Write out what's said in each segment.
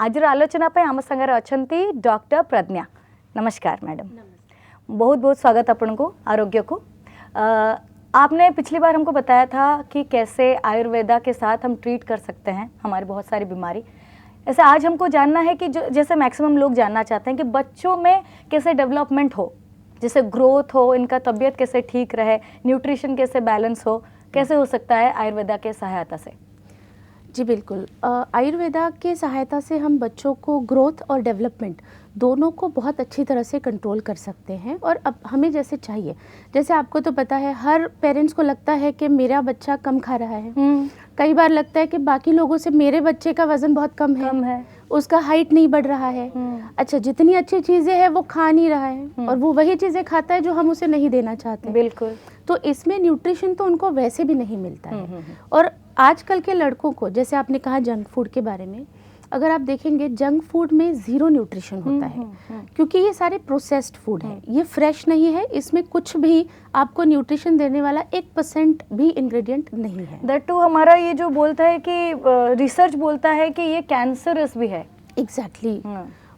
आजर आलोचना पे आम संगे अछंती डॉक्टर प्रज्ञा। नमस्कार मैडम। बहुत बहुत स्वागत अपन को आरोग्य को। आपने पिछली बार हमको बताया था कि कैसे आयुर्वेदा के साथ हम ट्रीट कर सकते हैं हमारी बहुत सारी बीमारी। ऐसे आज हमको जानना है कि जैसे मैक्सिमम लोग जानना चाहते हैं कि बच्चों में कैसे डेवलपमेंट हो, जैसे ग्रोथ हो, इनका तबीयत कैसे ठीक रहे, न्यूट्रिशन कैसे बैलेंस हो, कैसे हो सकता है आयुर्वेदा के सहायता से। जी बिल्कुल, आयुर्वेदा के सहायता से हम बच्चों को ग्रोथ और डेवलपमेंट दोनों को बहुत अच्छी तरह से कंट्रोल कर सकते हैं। और अब हमें जैसे चाहिए, जैसे आपको तो पता है हर पेरेंट्स को लगता है कि मेरा बच्चा कम खा रहा है, कई बार लगता है कि बाकी लोगों से मेरे बच्चे का वज़न बहुत कम है, उसका हाइट नहीं बढ़ रहा है। अच्छा, जितनी अच्छी चीज़ें हैं वो खा नहीं रहा है और वो वही चीज़ें खाता है जो हम उसे नहीं देना चाहते। बिल्कुल। तो इसमें न्यूट्रिशन तो उनको वैसे भी नहीं मिलता है। और आजकल के लड़कों को, जैसे आपने कहा जंक फूड के बारे में, अगर आप देखेंगे जंक फूड में ज़ीरो न्यूट्रिशन होता है, क्योंकि ये सारे प्रोसेस्ड फूड है, ये फ्रेश नहीं है, इसमें कुछ भी आपको न्यूट्रिशन देने वाला 1% भी इंग्रेडिएंट नहीं है। दैट टू हमारा ये जो बोलता है कि रिसर्च बोलता है कि ये कैंसरस भी है। एग्जैक्टली।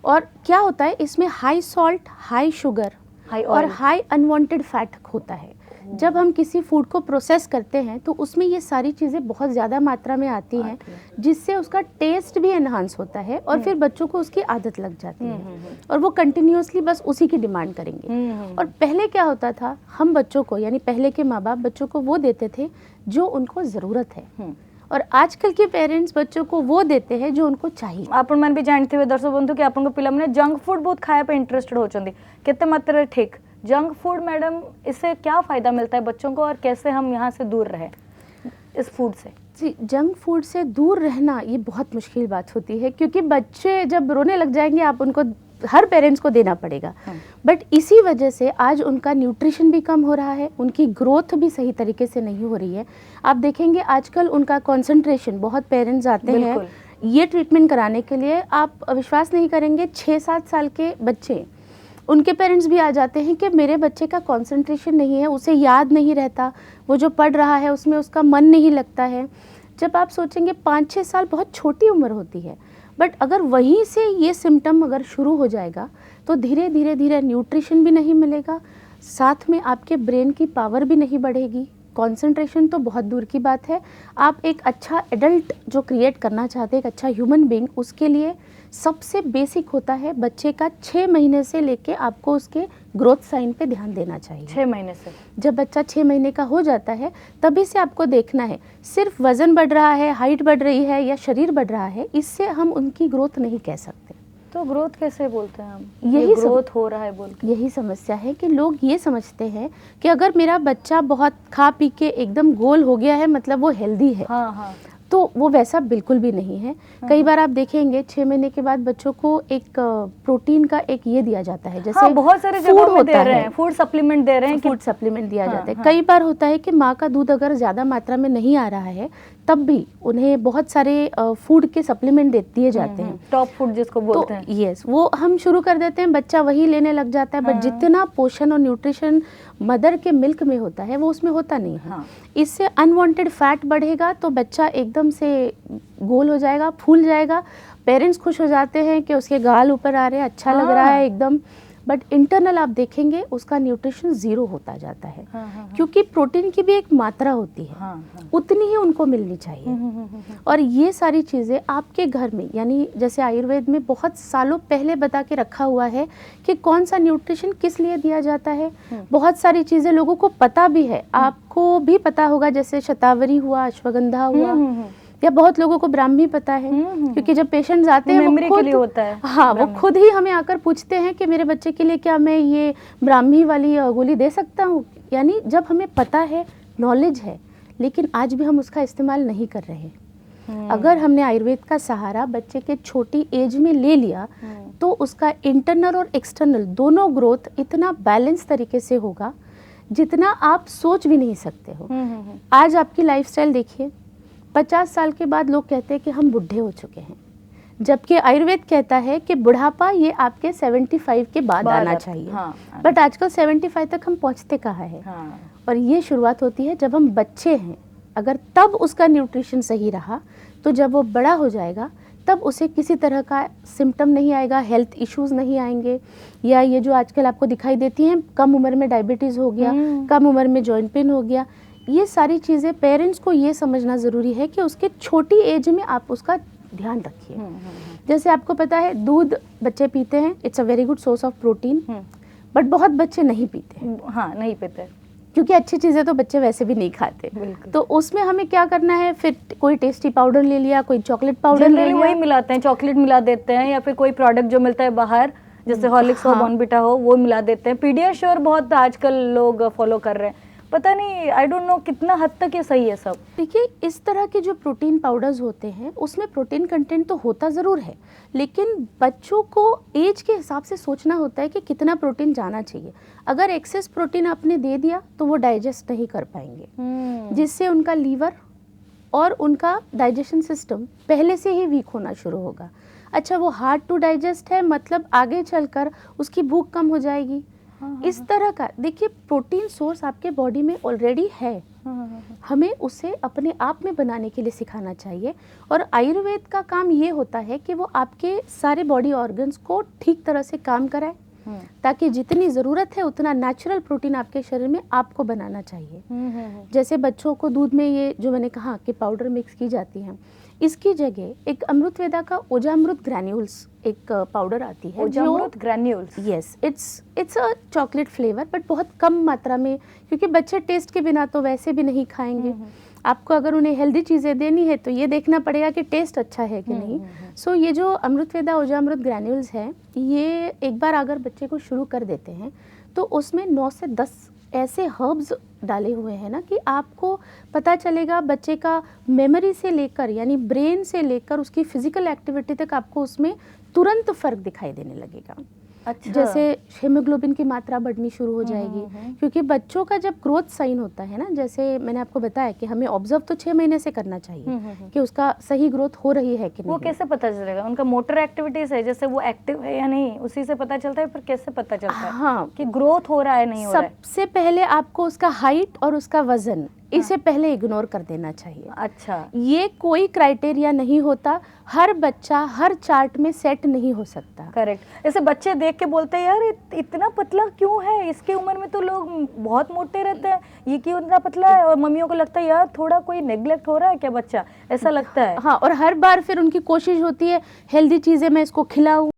और क्या होता है इसमें, हाई सॉल्ट, हाई शुगर और हाई अनवांटेड फैट होता है। जब हम किसी फूड को प्रोसेस करते हैं तो उसमें ये सारी चीज़ें बहुत ज़्यादा मात्रा में आती हैं, जिससे उसका टेस्ट भी एनहांस होता है और फिर बच्चों को उसकी आदत लग जाती है और वो कंटिन्यूअसली बस उसी की डिमांड करेंगे। और पहले क्या होता था, हम बच्चों को, यानी पहले के माँ बाप बच्चों को वो देते थे जो उनको ज़रूरत है, और आजकल के पेरेंट्स बच्चों को वो देते हैं जो उनको चाहिए। आपण मन भी जानते हुए दर्शक बंधु कि आपन को पिला माने जंक फूड बहुत खाया पे इंटरेस्टेड होचंदी, केते मात्रा ठीक जंक फूड मैडम, इससे क्या फ़ायदा मिलता है बच्चों को और कैसे हम यहाँ से दूर रहें इस फूड से? जी, जंक फूड से दूर रहना ये बहुत मुश्किल बात होती है, क्योंकि बच्चे जब रोने लग जाएंगे आप उनको, हर पेरेंट्स को देना पड़ेगा। बट इसी वजह से आज उनका न्यूट्रिशन भी कम हो रहा है, उनकी ग्रोथ भी सही तरीके से नहीं हो रही है। आप देखेंगे आजकल उनका कंसंट्रेशन, बहुत पेरेंट्स आते हैं ये ट्रीटमेंट कराने के लिए, आप विश्वास नहीं करेंगे 6-7 साल के बच्चे, उनके पेरेंट्स भी आ जाते हैं कि मेरे बच्चे का कंसंट्रेशन नहीं है, उसे याद नहीं रहता, वो जो पढ़ रहा है उसमें उसका मन नहीं लगता है। जब आप सोचेंगे 5-6 साल बहुत छोटी उम्र होती है, बट अगर वहीं से ये सिम्टम अगर शुरू हो जाएगा तो धीरे धीरे न्यूट्रिशन भी नहीं मिलेगा, साथ में आपके ब्रेन की पावर भी नहीं बढ़ेगी, कंसंट्रेशन तो बहुत दूर की बात है। आप एक अच्छा एडल्ट जो क्रिएट करना चाहते हैं, एक अच्छा ह्यूमन बीइंग, उसके लिए सबसे बेसिक होता है बच्चे का 6 महीने से लेके आपको उसके ग्रोथ साइन पे ध्यान देना चाहिए। 6 महीने से जब बच्चा 6 महीने का हो जाता है तभी से आपको देखना है, सिर्फ वज़न बढ़ रहा है, हाइट बढ़ रही है या शरीर बढ़ रहा है, इससे हम उनकी ग्रोथ नहीं कह सकते। तो ग्रोथ कैसे बोलते हैं हम? यही ग्रोथ हो रहा है बोल के, यही समस्या है कि लोग ये समझते हैं कि अगर मेरा बच्चा बहुत खा पी के एकदम गोल हो गया है मतलब वो हेल्दी है। हाँ। तो वो वैसा बिल्कुल भी नहीं है। कई बार आप देखेंगे 6 महीने के बाद बच्चों को एक प्रोटीन का एक ये दिया जाता है, जैसे बहुत सारे जगह में दे रहे हैं, फूड सप्लीमेंट दे रहे हैं, फूड सप्लीमेंट दिया जाता है। कई बार होता है कि माँ का दूध अगर ज़्यादा मात्रा में नहीं आ रहा है तब भी उन्हें बहुत सारे फूड के सप्लीमेंट दिए जाते हैं, टॉप फूड जिसको बोलते हैं। यस, वो हम शुरू कर देते हैं, बच्चा वही लेने लग जाता है। बट जितना पोषण और न्यूट्रिशन मदर के मिल्क में होता है वो उसमें होता नहीं है। इससे अनवांटेड फैट बढ़ेगा तो बच्चा एकदम से गोल हो जाएगा, फूल जाएगा। पेरेंट्स खुश हो जाते हैं कि उसके गाल ऊपर आ रहे हैं, अच्छा लग रहा है एकदम, बट इंटरनल आप देखेंगे उसका न्यूट्रिशन 0 होता जाता है। क्योंकि प्रोटीन की भी एक मात्रा होती है, उतनी ही उनको मिलनी चाहिए। और ये सारी चीज़ें आपके घर में, यानी जैसे आयुर्वेद में बहुत सालों पहले बता के रखा हुआ है कि कौन सा न्यूट्रिशन किस लिए दिया जाता है। बहुत सारी चीज़ें लोगों को पता भी है, आपको भी पता होगा, जैसे शतावरी हुआ, अश्वगंधा हुआ, या बहुत लोगों को ब्राह्मी पता है, क्योंकि जब पेशेंट्स आते हैं वो खुद होता है। हाँ, वो खुद ही हमें आकर पूछते हैं कि मेरे बच्चे के लिए क्या मैं ये ब्राह्मी वाली गोली दे सकता हूँ। यानी जब हमें पता है, नॉलेज है, लेकिन आज भी हम उसका इस्तेमाल नहीं कर रहे हैं। अगर हमने आयुर्वेद का सहारा बच्चे के छोटी एज में ले लिया तो उसका इंटरनल और एक्सटर्नल दोनों ग्रोथ इतना बैलेंस तरीके से होगा जितना आप सोच भी नहीं सकते हो। आज आपकी लाइफस्टाइल देखिए, 50 साल के बाद लोग कहते हैं कि हम बुढ़े हो चुके हैं, जबकि आयुर्वेद कहता है कि बुढ़ापा ये आपके 75 के बाद आना चाहिए। बट आजकल 75 तक हम पहुंचते कहाँ है। और ये शुरुआत होती है जब हम बच्चे हैं, अगर तब उसका न्यूट्रिशन सही रहा तो जब वो बड़ा हो जाएगा तब उसे किसी तरह का सिम्टम नहीं आएगा, हेल्थ इश्यूज नहीं आएंगे, या ये जो आजकल आपको दिखाई देती हैं कम उम्र में डायबिटीज़ हो गया, कम उम्र में जॉइंट पेन हो गया। ये सारी चीज़ें पेरेंट्स को ये समझना ज़रूरी है कि उसके छोटी एज में आप उसका ध्यान रखिए। जैसे आपको पता है दूध बच्चे पीते हैं, it's a very good source of protein, but बहुत बच्चे नहीं पीते। हाँ, नहीं पीते, क्योंकि अच्छी चीज़ें तो बच्चे वैसे भी नहीं खाते। तो उसमें हमें क्या करना है, फिर कोई टेस्टी पाउडर ले लिया, कोई चॉकलेट पाउडर ले लिया, वही मिलाते हैं, चॉकलेट मिला देते हैं, या फिर कोई प्रोडक्ट जो मिलता है बाहर जैसे हॉर्लिक्स हो, बॉर्नविटा हो, वो मिला देते हैं। पीडियाश्योर बहुत आजकल लोग फॉलो कर रहे हैं, पता नहीं, आई डोंट नो कितना हद तक ये सही है सब। देखिए, इस तरह के जो प्रोटीन पाउडर्स होते हैं उसमें प्रोटीन कंटेंट तो होता ज़रूर है, लेकिन बच्चों को एज के हिसाब से सोचना होता है कि कितना प्रोटीन जाना चाहिए। अगर एक्सेस प्रोटीन आपने दे दिया तो वो डाइजेस्ट नहीं कर पाएंगे, जिससे उनका लीवर और उनका डाइजेशन सिस्टम पहले से ही वीक होना शुरू होगा। अच्छा, वो हार्ड टू डाइजेस्ट है, मतलब आगे चलकर उसकी भूख कम हो जाएगी। इस तरह का देखिए, प्रोटीन सोर्स आपके बॉडी में ऑलरेडी है, हमें उसे अपने आप में बनाने के लिए सिखाना चाहिए। और आयुर्वेद का काम ये होता है कि वो आपके सारे बॉडी ऑर्गन्स को ठीक तरह से काम कराए, ताकि जितनी ज़रूरत है उतना नेचुरल प्रोटीन आपके शरीर में आपको बनाना चाहिए। जैसे बच्चों को दूध में ये जो मैंने कहा कि पाउडर मिक्स की जाती है, इसकी जगह एक अमृतवेदा का ओजामृत ग्रैन्यूल्स एक पाउडर आती है। Ojamrit granules? Yes, it's a chocolate flavour, but बहुत कम मात्रा में, क्योंकि बच्चे टेस्ट के बिना तो वैसे भी नहीं खाएंगे। आपको अगर उन्हें हेल्दी चीज़ें देनी है तो ये देखना पड़ेगा कि टेस्ट अच्छा है कि नहीं। सो ये जो अमृतवेदा ओजामृत ग्रैन्यूल्स है, ये एक बार अगर बच्चे को शुरू कर देते हैं तो उसमें 9 से 10 ऐसे हर्ब्स डाले हुए हैं ना कि आपको पता चलेगा बच्चे का मेमोरी से लेकर, यानी ब्रेन से लेकर उसकी फिजिकल एक्टिविटी तक आपको उसमें तुरंत फर्क दिखाई देने लगेगा। अच्छा। जैसे हीमोग्लोबिन की मात्रा बढ़नी शुरू हो जाएगी, क्योंकि बच्चों का जब ग्रोथ साइन होता है ना, जैसे मैंने आपको बताया कि हमें ऑब्जर्व तो 6 महीने से करना चाहिए कि उसका सही ग्रोथ हो रही है कि नहीं। वो कैसे पता चलेगा? उनका मोटर एक्टिविटीज है, जैसे वो एक्टिव है या नहीं, उसी से पता चलता है। पर कैसे पता चलता है हाँ, कि ग्रोथ हो रहा है नहीं हो रहा है? सबसे पहले आपको उसका हाइट और उसका वजन, इसे पहले इग्नोर कर देना चाहिए। अच्छा, ये कोई क्राइटेरिया नहीं होता, हर बच्चा हर चार्ट में सेट नहीं हो सकता। करेक्ट। ऐसे बच्चे देख के बोलते हैं यार इतना पतला क्यों है, इसके उम्र में तो लोग बहुत मोटे रहते हैं, ये क्यों इतना पतला है? और मम्मियों को लगता है यार थोड़ा कोई नेग्लेक्ट हो रहा है क्या बच्चा, ऐसा लगता है। हाँ, और हर बार फिर उनकी कोशिश होती है हेल्दी चीज़ें मैं इसको खिलाऊं।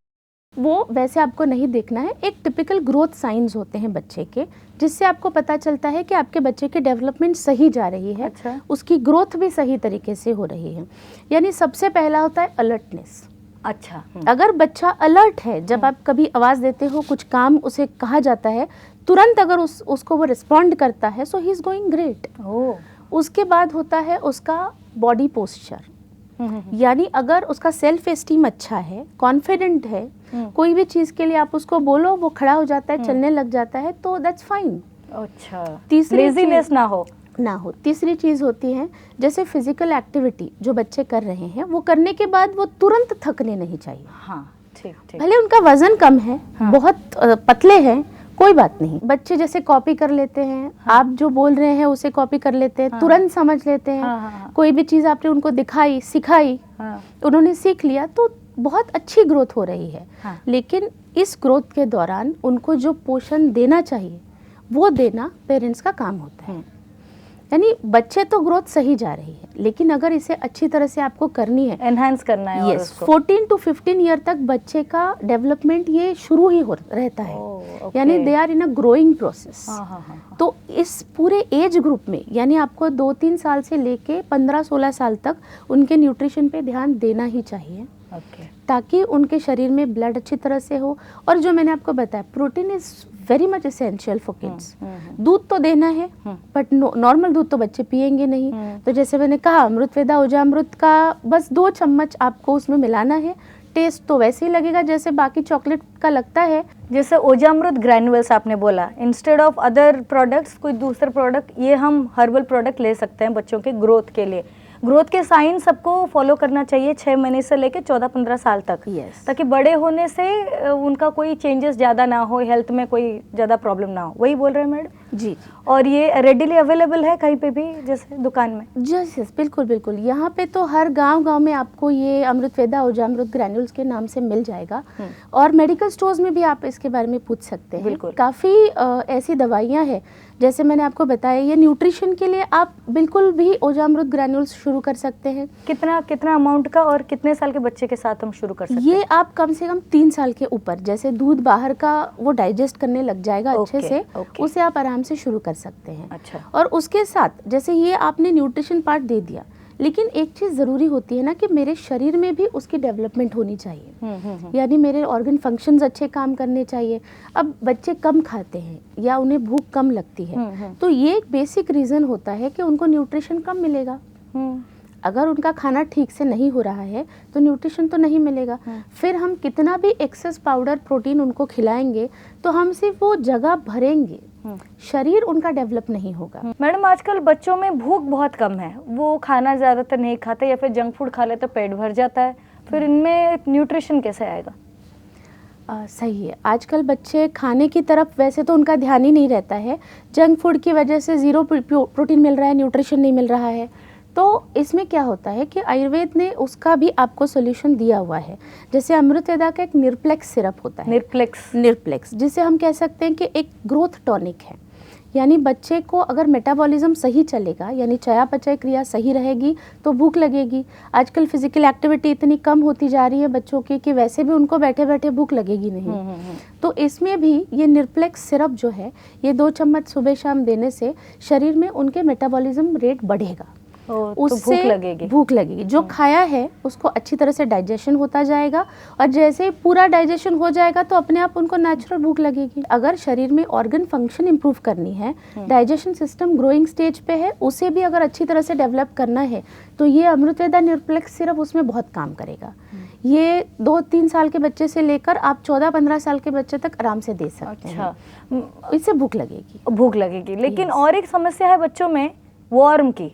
वो वैसे आपको नहीं देखना है। एक टिपिकल ग्रोथ साइंस होते हैं बच्चे के, जिससे आपको पता चलता है कि आपके बच्चे की डेवलपमेंट सही जा रही है। अच्छा। उसकी ग्रोथ भी सही तरीके से हो रही है। यानी सबसे पहला होता है अलर्टनेस। अच्छा। अगर बच्चा अलर्ट है, जब आप कभी आवाज़ देते हो, कुछ काम उसे कहा जाता है, तुरंत अगर उसको वो रिस्पॉन्ड करता है, सो ही इज़ गोइंग ग्रेट। उसके बाद होता है उसका बॉडी पोस्चर, यानी अगर उसका सेल्फ एस्टीम अच्छा है, कॉन्फिडेंट है, कोई भी चीज़ के लिए आप उसको बोलो वो खड़ा हो जाता है, चलने लग जाता है, तो दैट्स फाइन। अच्छा, तीसरी लेजीनेस ना हो। तीसरी चीज़ होती है जैसे फिजिकल एक्टिविटी जो बच्चे कर रहे हैं, वो करने के बाद वो तुरंत थकने नहीं चाहिए। हाँ, ठीक ठीक। भले उनका वजन कम है, बहुत पतले हैं, कोई बात नहीं। बच्चे जैसे कॉपी कर लेते हैं, आप जो बोल रहे हैं उसे कॉपी कर लेते हैं, तुरंत समझ लेते हैं। कोई भी चीज़ आपने उनको दिखाई, सिखाई, उन्होंने सीख लिया, तो बहुत अच्छी ग्रोथ हो रही है। लेकिन इस ग्रोथ के दौरान उनको जो पोषण देना चाहिए वो देना पेरेंट्स का काम होता है। यानी बच्चे तो ग्रोथ सही जा रही है, लेकिन अगर इसे अच्छी तरह से आपको करनी है, एनहांस करना है, यस, 14 to 15 ईयर तक बच्चे का डेवलपमेंट ये शुरू ही हो रहता है। यानी they are in a growing process. तो इस पूरे एज ग्रुप में, यानी आपको 2-3 साल से लेके 15-16 साल तक उनके न्यूट्रिशन पे ध्यान देना ही चाहिए, ताकि उनके शरीर में ब्लड अच्छी तरह से हो। और जो मैंने आपको बताया, protein is very much essential for kids. दूध तो देना है, बट नॉर्मल दूध तो बच्चे पिएंगे नहीं। तो जैसे मैंने कहा, अमृतवेदा ओजामृत का बस 2 चम्मच आपको उसमें मिलाना है। टेस्ट तो वैसे ही लगेगा जैसे बाकी चॉकलेट का लगता है। जैसे ओजामृत ग्रैन्युअल्स आपने बोला, इंस्टेड ऑफ अदर प्रोडक्ट्स कोई दूसरे प्रोडक्ट, ये हम हर्बल प्रोडक्ट ले सकते हैं बच्चों के ग्रोथ के लिए। ग्रोथ के साइन सबको फॉलो करना चाहिए 6 महीने से लेकर 14-15 साल तक। ताकि बड़े होने से उनका कोई चेंजेस ज़्यादा ना हो, हेल्थ में कोई ज़्यादा प्रॉब्लम ना हो। वही बोल रहे हैं मैडम? जी। और ये रेडिली अवेलेबल है कहीं पे भी, जैसे दुकान में? यस यस, बिल्कुल बिल्कुल। यहाँ पे तो हर गांव में आपको ये अमृतवेदा ऊर्जामृत ग्रैन्यूल्स के नाम से मिल जाएगा। और मेडिकल स्टोर्स में भी आप इसके बारे में पूछ सकते हैं। बिल्कुल। काफ़ी ऐसी दवाइयाँ हैं, जैसे मैंने आपको बताया, ये न्यूट्रिशन के लिए आप बिल्कुल भी ऊर्जामृत ग्रैन्यूल्स शुरू कर सकते हैं। कितना अमाउंट का और कितने साल के बच्चे के साथ हम शुरू कर सकते हैं? ये आप कम से कम 3 साल के ऊपर, जैसे दूध बाहर का वो डाइजेस्ट करने लग जाएगा अच्छे से, उसे आप आराम से शुरू कर सकते हैं। अच्छा। और उसके साथ जैसे ये आपने न्यूट्रिशन पार्ट दे दिया, लेकिन एक चीज़ ज़रूरी होती है ना कि मेरे शरीर में भी उसकी डेवलपमेंट होनी चाहिए। यानी मेरे ऑर्गन फंक्शंस अच्छे काम करने चाहिए। अब बच्चे कम खाते हैं या उन्हें भूख कम लगती है, तो ये एक बेसिक रीज़न होता है कि उनको न्यूट्रिशन कम मिलेगा। अगर उनका खाना ठीक से नहीं हो रहा है तो न्यूट्रिशन तो नहीं मिलेगा। फिर हम कितना भी एक्सेस पाउडर प्रोटीन उनको खिलाएंगे तो हम सिर्फ वो जगह भरेंगे, शरीर उनका डेवलप नहीं होगा। मैडम, आजकल बच्चों में भूख बहुत कम है, वो खाना ज़्यादातर नहीं खाते या फिर जंक फूड खा लेते तो पेट भर जाता है, फिर इनमें न्यूट्रिशन कैसे आएगा? सही है, आजकल बच्चे खाने की तरफ वैसे तो उनका ध्यान ही नहीं रहता है। जंक फूड की वजह से ज़ीरो प्रोटीन मिल रहा है, न्यूट्रिशन नहीं मिल रहा है। तो इसमें क्या होता है कि आयुर्वेद ने उसका भी आपको सॉल्यूशन दिया हुआ है। जैसे अमृतवेदा का एक निर्प्लेक्स सिरप होता है, निर्प्लेक्स, जिसे हम कह सकते हैं कि एक ग्रोथ टॉनिक है। यानी बच्चे को अगर मेटाबॉलिज्म सही चलेगा, यानी चयापचय क्रिया सही रहेगी, तो भूख लगेगी। आजकल फिजिकल एक्टिविटी इतनी कम होती जा रही है बच्चों की कि वैसे भी उनको बैठे बैठे भूख लगेगी नहीं। तो इसमें भी ये निर्प्लेक्स सिरप जो है, ये 2 चम्मच सुबह शाम देने से शरीर में उनके मेटाबॉलिज्म रेट बढ़ेगा। उससे भूख लगेगी। जो खाया है उसको अच्छी तरह से डाइजेशन होता जाएगा, और जैसे ही पूरा डाइजेशन हो जाएगा तो अपने आप उनको नेचुरल भूख लगेगी। अगर शरीर में ऑर्गन फंक्शन इंप्रूव करनी है, डाइजेशन सिस्टम ग्रोइंग स्टेज पे है, उसे भी अगर अच्छी तरह से डेवलप करना है, तो ये अमृतवेदा निर्प्लेक्स सिरप उसमें बहुत काम करेगा। ये 2-3 साल के बच्चे से लेकर आप 14-15 साल के बच्चे तक आराम से दे सकते हैं। इससे भूख लगेगी। लेकिन और एक समस्या है बच्चों में, वॉर्म की।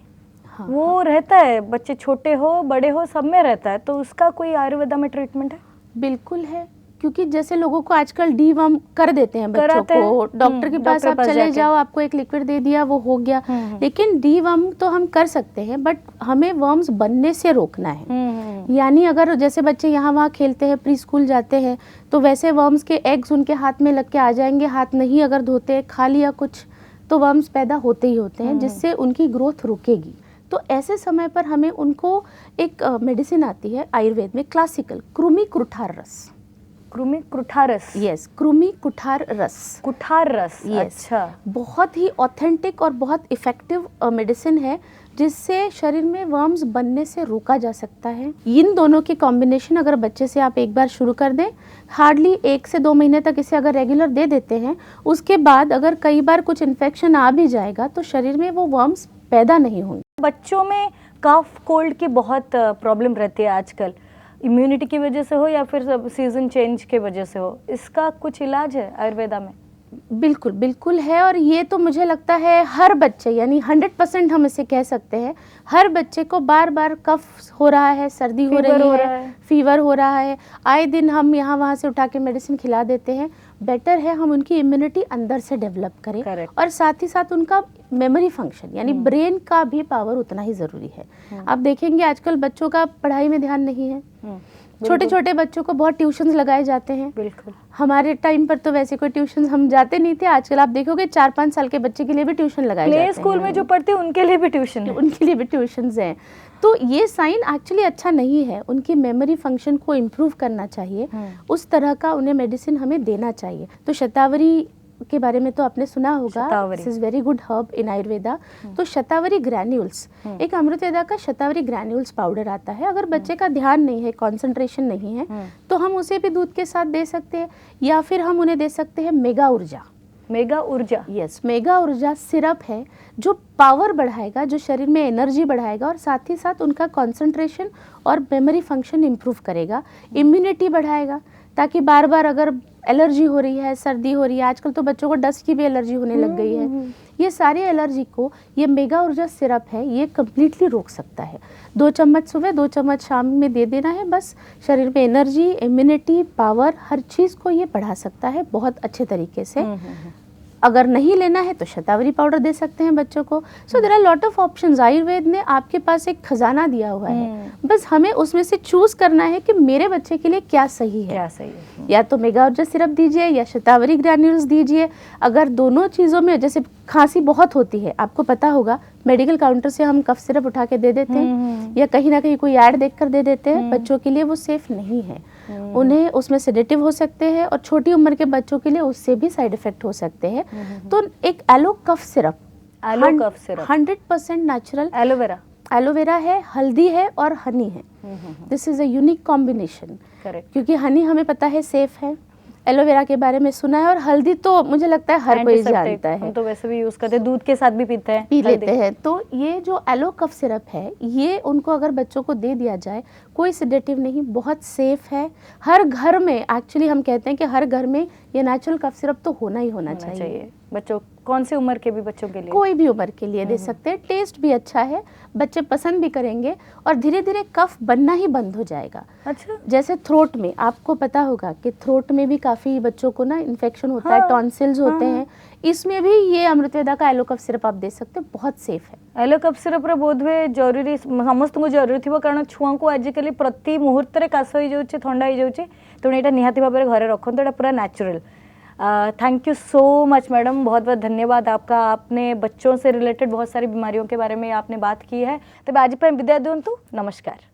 वो रहता है, बच्चे छोटे हो बड़े हो सब में रहता है, तो उसका कोई आयुर्वेदा में ट्रीटमेंट है? बिल्कुल है, क्योंकि जैसे लोगों को आजकल डीवर्म कर देते हैं बच्चों को, डॉक्टर के पास आप चले जाओ, आपको एक लिक्विड दे दिया, वो हो गया। लेकिन डीवर्म तो हम कर सकते हैं, बट हमें वर्म्स बनने से रोकना है। यानी अगर जैसे बच्चे यहाँ वहाँ खेलते हैं, प्री स्कूल जाते हैं, तो वैसे वर्म्स के एग्स उनके हाथ में लग के आ जाएंगे, हाथ नहीं अगर धोते, खा लिया कुछ, तो वर्म्स पैदा होते ही होते हैं, जिससे उनकी ग्रोथ रुकेगी। तो ऐसे समय पर हमें उनको एक मेडिसिन आती है आयुर्वेद में, क्लासिकल, कृमि कुठार रस। यस, कृमि कुठार रस। यस, अच्छा। बहुत ही ऑथेंटिक और बहुत इफेक्टिव मेडिसिन है, जिससे शरीर में वर्म्स बनने से रोका जा सकता है। इन दोनों के कॉम्बिनेशन अगर बच्चे से आप एक बार शुरू कर दें, हार्डली 1 से 2 महीने तक इसे अगर रेगुलर दे देते हैं, उसके बाद अगर कई बार कुछ इन्फेक्शन आ भी जाएगा तो शरीर में वो वर्म्स पैदा नहीं होंगे। बच्चों में कफ कोल्ड की बहुत प्रॉब्लम रहती है आजकल, इम्यूनिटी की वजह से हो या फिर सीजन चेंज के वजह से हो, इसका कुछ इलाज है आयुर्वेदा में? बिल्कुल है, और ये तो मुझे लगता है हर बच्चे, यानी 100% हम इसे कह सकते हैं, हर बच्चे को बार बार कफ हो रहा है, सर्दी हो रही है, फीवर हो रहा है, आए दिन हम यहाँ वहाँ से उठा के मेडिसिन खिला देते हैं। बेटर है हम उनकी इम्यूनिटी अंदर से डेवलप करें, और साथ ही साथ उनका मेमोरी फंक्शन यानी ब्रेन का भी पावर उतना ही ज़रूरी है। आप देखेंगे आजकल बच्चों का पढ़ाई में ध्यान नहीं है, छोटे छोटे बच्चों को बहुत ट्यूशन्स लगाए जाते हैं। बिल्कुल, हमारे टाइम पर तो वैसे कोई ट्यूशन हम जाते नहीं थे। आजकल आप देखोगे 4-5 साल के बच्चे के लिए भी ट्यूशन लगाए जाते हैं। प्ले स्कूल में जो पढ़ते हैं उनके लिए भी ट्यूशन हैं। तो ये साइन एक्चुअली अच्छा नहीं है, उनकी मेमोरी फंक्शन को इम्प्रूव करना चाहिए, उस तरह का उन्हें मेडिसिन हमें देना चाहिए। तो शतावरी के बारे में तो आपने सुना होगा, this is very good herb in Ayurveda. तो शतावरी ग्रैन्यूल्स, एक अमृतवेदा का शतावरी ग्रैन्यूल्स पाउडर आता है। अगर बच्चे का ध्यान नहीं है, कंसंट्रेशन नहीं है, तो हम उसे भी दूध के साथ दे सकते हैं, या फिर हम उन्हें दे सकते हैं मेगा ऊर्जा। यस, मेगा ऊर्जा सिरप है जो पावर बढ़ाएगा, जो शरीर में एनर्जी बढ़ाएगा, और साथ ही साथ उनका कंसंट्रेशन और मेमोरी फंक्शन इंप्रूव करेगा, इम्यूनिटी बढ़ाएगा, ताकि बार बार अगर एलर्जी हो रही है, सर्दी हो रही है, आजकल तो बच्चों को डस्ट की भी एलर्जी होने लग गई है, ये सारी एलर्जी को ये मेगा ऊर्जा सिरप है, ये कम्प्लीटली रोक सकता है। 2 चम्मच सुबह, 2 चम्मच शाम में दे देना है, बस शरीर में एनर्जी, इम्यूनिटी, पावर, हर चीज़ को ये बढ़ा सकता है बहुत अच्छे तरीके से। अगर नहीं लेना है तो शतावरी पाउडर दे सकते हैं बच्चों को। So there are lot of options. Ayurveda ने आपके पास एक खजाना दिया हुआ है, बस हमें उसमें से चूज करना है कि मेरे बच्चे के लिए क्या सही है। क्या सही है। या तो मेगा ऊर्जा सिरप दीजिए या शतावरी ग्रैन्यूल्स दीजिए। अगर दोनों चीज़ों में, जैसे खांसी बहुत होती है, आपको पता होगा मेडिकल काउंटर से हम कफ सिरप उठा के दे देते हैं या कहीं ना कहीं कोई ऐड देखकर दे देते हैं, बच्चों के लिए वो सेफ नहीं है। उन्हें उसमें सेडेटिव हो सकते हैं और छोटी उम्र के बच्चों के लिए उससे भी साइड इफेक्ट हो सकते हैं। तो एक aloe cough syrup, 100% natural aloe vera है, हल्दी है और हनी है। This is a unique combination. Correct. क्योंकि हनी हमें पता है सेफ है, एलोवेरा के बारे में सुना है, और हल्दी तो मुझे लगता है हर कोई जानता है, हम तो वैसे भी यूज करते हैं, दूध के साथ भी पीते हैं, पी लेते हैं। तो ये जो एलो कफ सिरप है, ये उनको अगर बच्चों को दे दिया जाए, कोई सेडेटिव नहीं, बहुत सेफ है। हर घर में, एक्चुअली हम कहते हैं कि हर घर में ये नेचुरल कफ सिरप तो होना ही होना चाहिए। बच्चों, कौन सी उम्र के भी बच्चों के लिए? कोई भी उम्र के लिए दे सकते हैं। टेस्ट भी अच्छा है, बच्चे पसंद भी करेंगे और धीरे धीरे कफ बनना ही बंद हो जाएगा। अच्छा। जैसे थ्रोट में, आपको पता होगा कि थ्रोट में भी काफ़ी बच्चों को ना इन्फेक्शन होता है, टॉन्सिल्स होते हैं, इसमें भी ये अमृतवेदा का एलो कफ सिरप आप दे सकते हैं, बहुत सेफ है। एलो कफ सिरप बोधवे जरूरी, समस्त को जरूरी थी, कारण छुआ को आजिकल प्रति मुहूर्त में काश हो जाए, ठंडा हो जाए, तेणु यहाँ निहाती भाव में घरे रखते, यहाँ पूरा natural. Thank you so much madam, बहुत बहुत धन्यवाद आपका। आपने बच्चों से रिलेटेड बहुत सारी बीमारियों के बारे में आपने बात की है। तब आज पर विदाय दिंतु, नमस्कार।